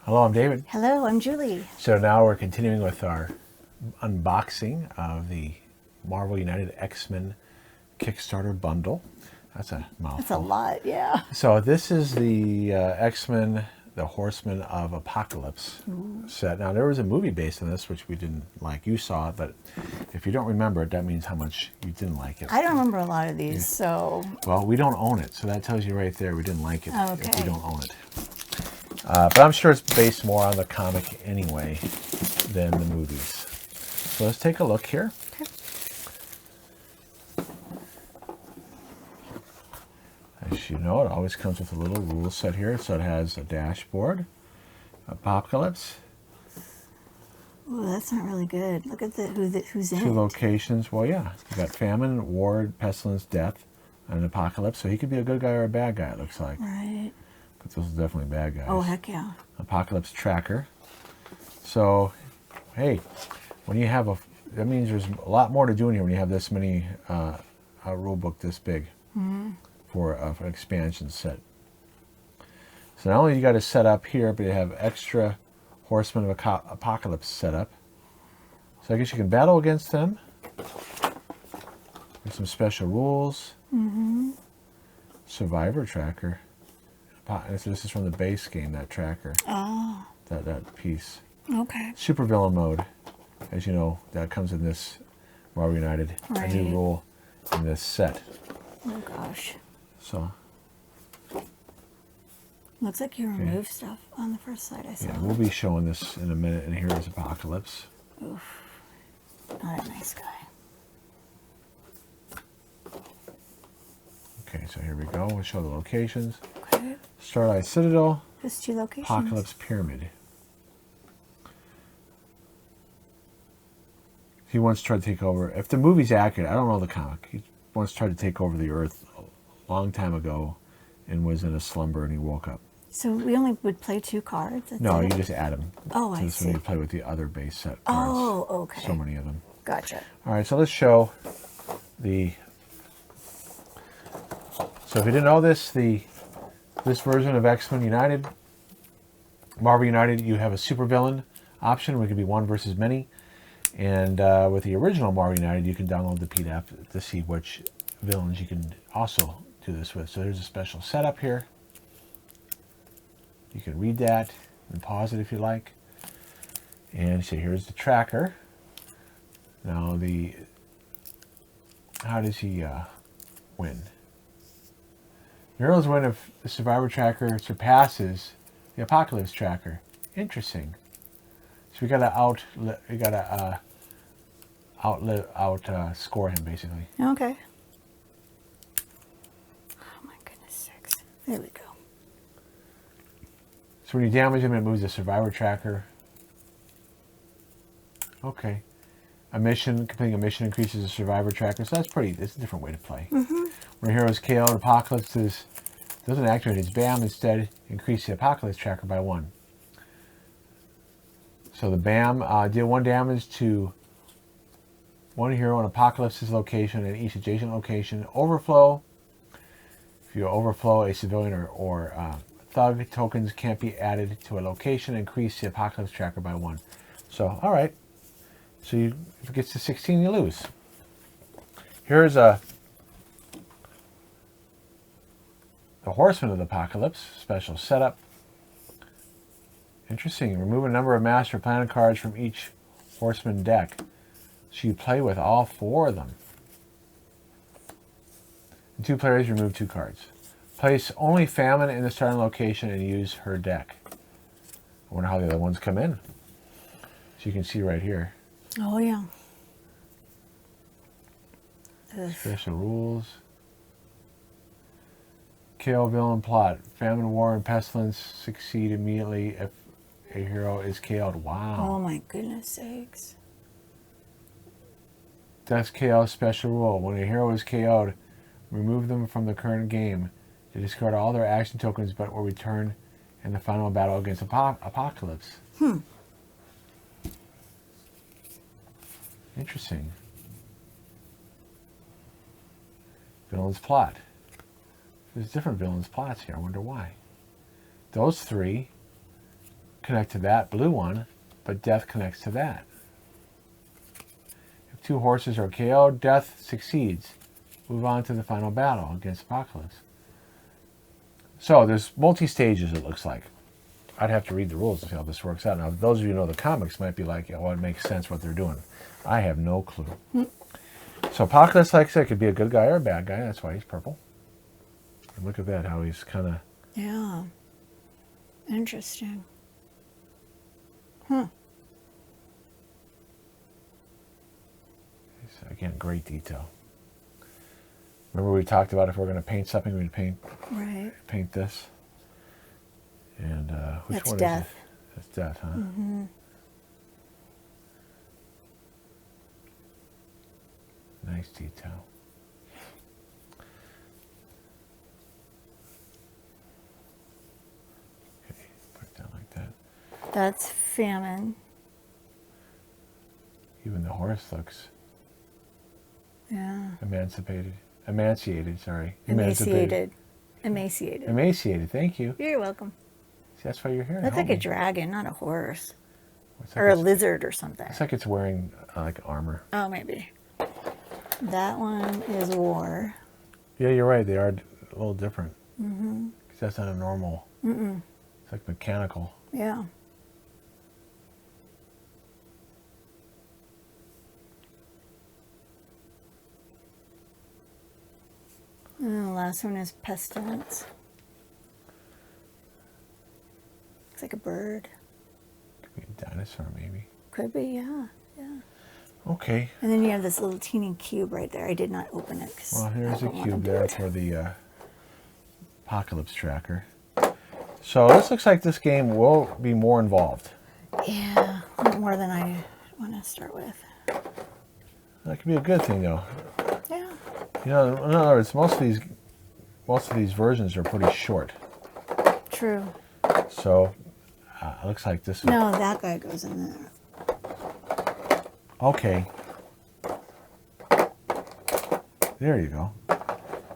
Hello, I'm David. Hello, I'm Julie. So now we're continuing with our unboxing of the Marvel United X-Men Kickstarter bundle. That's a mouthful. That's a lot, yeah. So this is the X-Men, the Horsemen of Apocalypse set. Now there was a movie based on this, which we didn't like. You saw it, but if you don't remember it, that means how much you didn't like it. I don't remember a lot of these, so... Well, we don't own it, so that tells you right there we didn't like it if we Okay. don't own it. But I'm sure it's based more on the comic anyway than the movies. So let's take a look here. Okay. As you know, it always comes with a little rule set here. So it has a dashboard, Apocalypse, Ooh, that's not really good. Look at who's in 2 it. locations. Well, yeah, you got famine, war, pestilence, death, and an apocalypse. So he could be a good guy or a bad guy, it looks like. Right. But those are definitely bad guys. Oh, heck yeah. Apocalypse tracker. So, hey, when you have that means there's a lot more to do in here when you have this many, a rule book this big for an expansion set. So not only you got to set up here, but you have extra Horsemen of Apocalypse set up. So I guess you can battle against them. There's some special rules. Survivor tracker. So this is from the base game, that tracker. Oh, That piece. okay. Supervillain mode, as you know, that comes in this Marvel United. A new Right. rule in this set. Oh, gosh. So, Looks like you removed stuff on the first slide I saw. yeah, we'll be showing this in a minute. And here is Apocalypse. Oof. Not a nice guy. Okay, so here we go. We'll show the locations. Okay. Starlight Citadel, Just 2 locations. Apocalypse Pyramid. He once tried to take over. If the movie's accurate, I don't know the comic. He once tried to take over the Earth a long time ago, and was in a slumber, and he woke up. So we only would play 2 cards? That's No, it? you just add them. Oh, to I this see. when you play with the other base set cards. Oh, okay. So many of them. Gotcha. All right, so let's show the. So if you didn't know this, this version of X-Men United, Marvel United, you have a supervillain option, which could be one versus many. And with the original Marvel United, you can download the PDF to see which villains you can also do this with. So there's a special setup here. You can read that and pause it if you like. And so here's the tracker. Now how does he win? Heroes win if the Survivor tracker surpasses the Apocalypse tracker. Interesting. So we gotta score him basically. Okay. Oh my goodness sakes. There we go. So when you damage him, it moves the Survivor tracker. Okay. Completing a mission increases the Survivor tracker. So that's a different way to play. When a hero is KO'd, Apocalypse doesn't activate his BAM. Instead, increase the Apocalypse tracker by 1. So the BAM, deal 1 damage to 1 hero in Apocalypse's location and each adjacent location. Overflow. If you overflow a civilian or thug, tokens can't be added to a location. Increase the Apocalypse tracker by 1. So, all right. So if it gets to 16, you lose. Here's the Horsemen of the Apocalypse special setup. Interesting. Remove a number of Master Plan cards from each Horseman deck. So you play with all 4 of them. And 2 players remove 2 cards. Place only Famine in the starting location and use her deck. I wonder how the other ones come in. So you can see right here. Oh, yeah. Special rules. KO villain plot. Famine, war, and pestilence succeed immediately if a hero is KO'd. Wow. Oh my goodness sakes. That's KO special rule. When a hero is KO'd, remove them from the current game. They discard all their action tokens but will return in the final battle against Apocalypse. Interesting. Villain's plot. There's different villain's plots here. I wonder why. Those 3 connect to that blue one, but death connects to that. If 2 horses are KO'd, death succeeds. Move on to the final battle against Apocalypse. So there's multi-stages, it looks like. I'd have to read the rules to see how this works out. Now, those of you who know the comics might be like, well, it makes sense what they're doing. I have no clue. So Apocalypse, like I said, could be a good guy or a bad guy. That's why he's purple. And look at that, how he's kind of... Yeah. Interesting. Again, great detail. Remember we talked about if we're going to paint something, we'd paint this. And which That's one death. is it? That's death, huh? Mm-hmm. Nice detail. Okay, put it down like that. That's famine. Even the horse looks Yeah. emanciated, sorry. Emaciated. Emaciated, thank you. You're welcome. See, that's why you're here. to That's help like a me. dragon, not a horse. It's Or a like lizard or something. it's like it's wearing like armor. Oh, maybe. That one is war. Yeah, you're right. They are a little different. Mm-hmm. 'Cause that's not a normal. It's like mechanical. Yeah. And the last one is pestilence. Looks like a bird. Could be a dinosaur, maybe. Could be, yeah. Yeah. Okay. And then you have this little teeny cube right there. I did not open it. 'Cause Well, I here's a don't wanna cube do there it. for the Apocalypse tracker. So this looks like this game will be more involved. Yeah, more than I want to start with. That could be a good thing, though. Yeah. You know, in other words, most of these versions are pretty short. True. So it looks like this. No, that guy goes in there. Okay. There you go.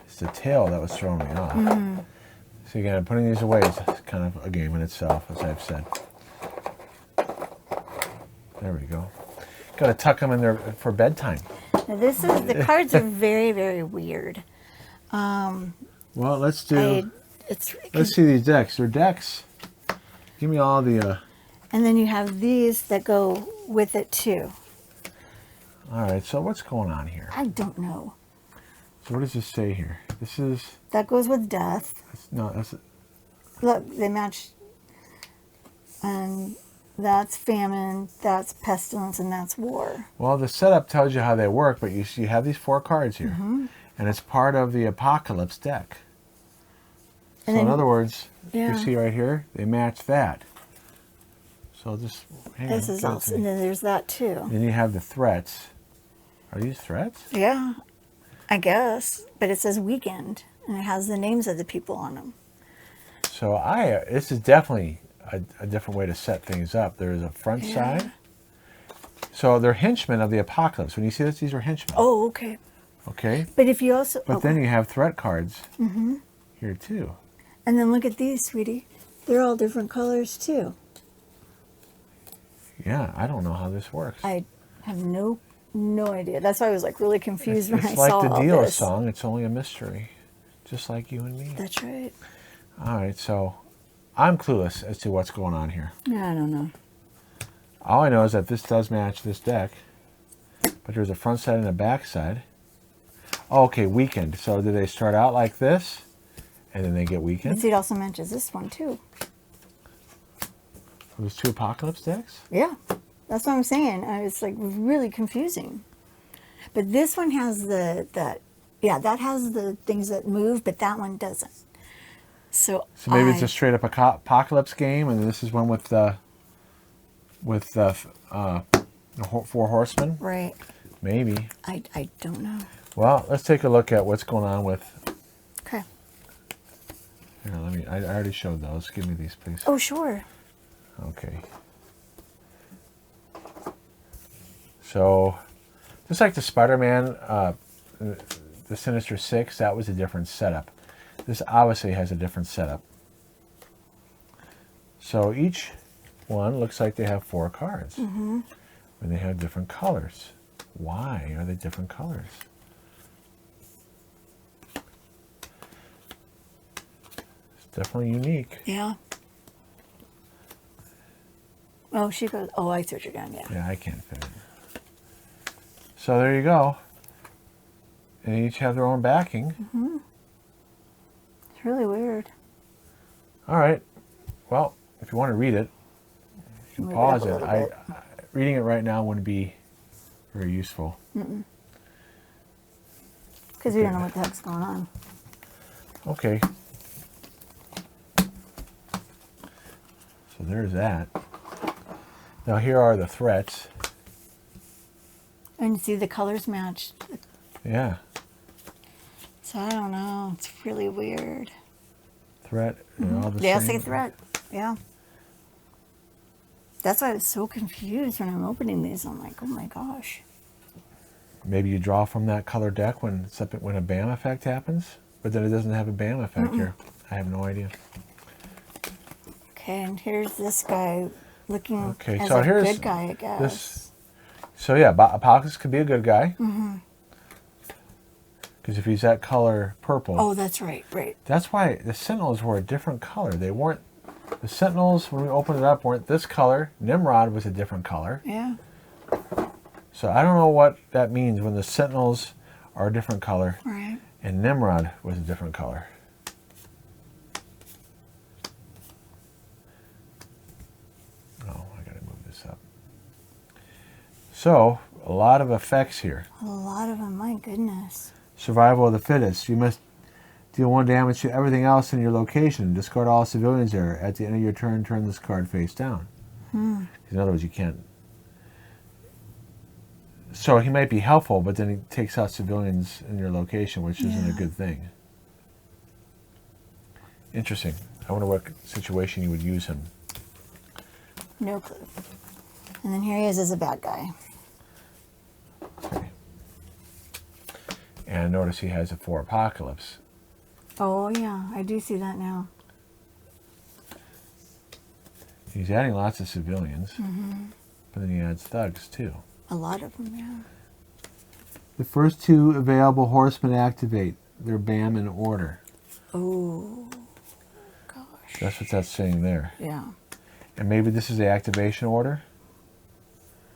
It's the tail that was throwing me off. So again, putting these away is kind of a game in itself, as I've said. There we go. Got to tuck them in there for bedtime. Now this is the cards are very, very weird. Well, let's do. It's Let's see these decks. They're decks. Give me all the. and then you have these that go with it too. All right. So what's going on here? I don't know. So what does this say here? This is. That goes with death. No, that's. Look, they match. And that's famine, that's pestilence, and that's war. Well, the setup tells you how they work, but you have these 4 cards here, and it's part of the Apocalypse deck. So And then- in other words, Yeah. you see right here, they match that. So just hang on, This is give it to also, me. and then there's that too. Then you have the threats. Are these threats? Yeah, I guess. But it says weekend, and it has the names of the people on them. So this is definitely a different way to set things up. There's a front Yeah. side. So they're henchmen of the Apocalypse. When you see this, these are henchmen. Oh, okay. Okay. But if you also, But then you have threat cards here too. and then look at these, sweetie. They're all different colors too. Yeah, I don't know how this works. I have no idea. That's why I was like really confused when I It's like saw the all Dealer this. song. It's only a mystery, just like you and me. That's right. All right, so I'm clueless as to what's going on here. Yeah, I don't know. All I know is that this does match this deck, but there's a front side and a back side. Oh, okay, weakened. So do they start out like this, and then they get But weakened? see, it also matches this one too. Those 2 Apocalypse decks? Yeah, that's what I'm saying. It's like really confusing. But this one has that has the things that move, but that one doesn't. So Maybe it's a straight up Apocalypse game, and this is one with the 4 Horsemen. right. Maybe. I don't know. Well, let's take a look at what's going on with. Okay. Here, I already showed those. Give me these, please. Oh, sure. Okay. So, just like the Spider-Man, the Sinister Six, that was a different setup. This obviously has a different setup. So each one looks like they have 4 cards. When they have different colors. Why are they different colors? It's definitely unique. Yeah. Oh, she goes, oh, I see what you're doing, yeah. Yeah, I can't fit it. So there you go. They each have their own backing. It's really weird. All right. Well, if you want to read it, you can Move it pause up a it. little bit. Reading it right now wouldn't be very useful. Because we don't know what the heck's going on. Okay. So there's that. Now here are the threats. And you see the colors matched. Yeah. So I don't know. It's really weird. Threat. They're all the Yeah, same. say threat. Yeah. That's why I was so confused when I'm opening these. I'm like, oh my gosh. Maybe you draw from that color deck when a BAM effect happens, but then it doesn't have a BAM effect here. I have no idea. Okay, and here's this guy looking Okay, as so a here's good guy, I guess. this. So yeah, Apocalypse could be a good guy. Because if he's that color purple. Oh, that's right, right. That's why the Sentinels were a different color. They weren't. The Sentinels, when we opened it up, weren't this color. Nimrod was a different color. Yeah. So I don't know what that means when the Sentinels are a different color Right. and Nimrod was a different color. Oh, I gotta move this up. So, a lot of effects here. A lot of them, my goodness. Survival of the fittest. You must deal 1 damage to everything else in your location. Discard all civilians there. At the end of your turn, turn this card face down. In other words, you can't. So he might be helpful, but then he takes out civilians in your location, which isn't a Yeah. good thing. Interesting. I wonder what situation you would use him. No clue. And then here he is as a bad guy. Okay. And notice he has a 4 Apocalypse. Oh, yeah, I do see that now. He's adding lots of civilians, but then he adds thugs too. A lot of them, yeah. The first 2 available horsemen activate their BAM in order. Oh, gosh. That's what that's saying there. Yeah. And maybe this is the activation order?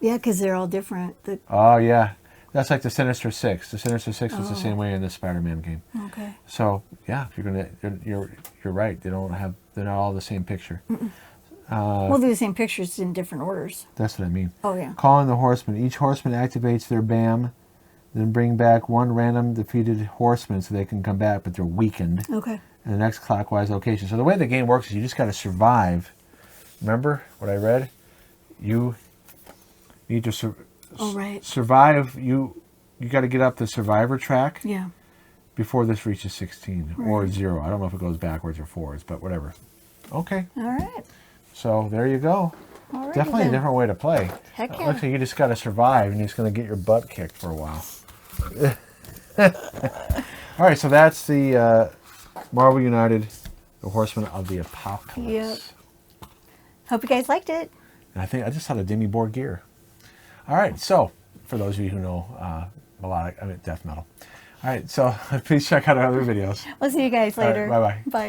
Yeah, because they're all different. The, Oh, yeah. That's like the Sinister Six. The Sinister Six was the same way in the Spider-Man game. okay. So, yeah, if you're right. They're not all the same picture. Well, they're the same pictures in different orders. That's what I mean. Oh, yeah. Call in the horsemen. Each horseman activates their BAM, then bring back 1 random defeated horseman so they can come back, but they're weakened. Okay. In the next clockwise location. So the way the game works is you just got to survive. Remember what I read? You need to survive. You got to get up the survivor track Yeah. before this reaches 16 or 0. I don't know if it goes backwards or forwards, but whatever. Okay. All right. So there you go. All right. Definitely a different way to play. Heck yeah. Looks like you just got to survive, and you're just going to get your butt kicked for a while. All right, so that's the Marvel United, the Horsemen of the Apocalypse. Yep. Hope you guys liked it. And I think I just saw the Demi Board gear. All right, so for those of you who know death metal. All right, so please check out our other videos. We'll see you guys All right, later. bye-bye. Bye.